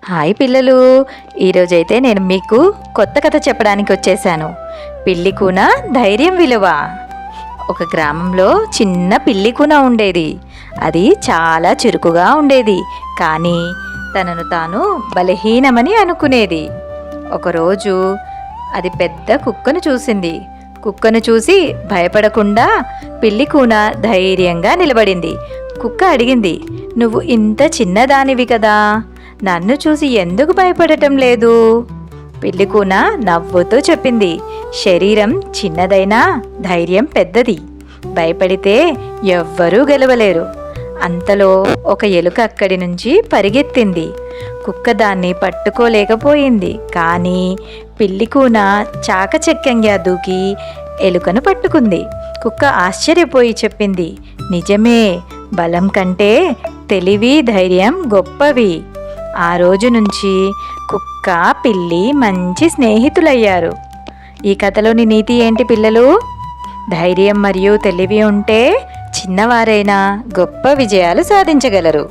Hi పిల్లలు, ఈరోజైతే నేను మీకు కొత్త కథ చెప్పడానికి వచ్చేసాను. పిల్లి కూన ధైర్యం విలువ. ఒక గ్రామంలో చిన్న పిల్లి కూన ఉండేది. అది చాలా చురుకుగా ఉండేది, కానీ తనను తాను బలహీనమని అనుకునేది. ఒకరోజు అది పెద్ద కుక్కను చూసింది. కుక్కను చూసి భయపడకుండా పిల్లి కూన ధైర్యంగా నిలబడింది. కుక్క అడిగింది, "నువ్వు ఇంత చిన్నదానివి కదా, నన్ను చూసి ఎందుకు భయపడటం లేదు?" పిల్లి కూన నవ్వుతూ చెప్పింది, "శరీరం చిన్నదైనా ధైర్యం పెద్దది. భయపడితే ఎవ్వరూ గెలవలేరు." అంతలో ఒక ఎలుక అక్కడి నుంచి పరిగెత్తింది. కుక్క దాన్ని పట్టుకోలేకపోయింది, కానీ పిల్లి కూన చాకచక్యంగా దూకి ఎలుకను పట్టుకుంది. కుక్క ఆశ్చర్యపోయి చెప్పింది, "నిజమే, బలం కంటే తెలివి, ధైర్యం గొప్పవి." ఆ రోజు నుంచి కుక్క, పిల్లి మంచి స్నేహితులయ్యారు. ఈ కథలోని నీతి ఏంటి పిల్లలు? ధైర్యం మరియు తెలివి ఉంటే చిన్నవారైనా గొప్ప విజయాలు సాధించగలరు.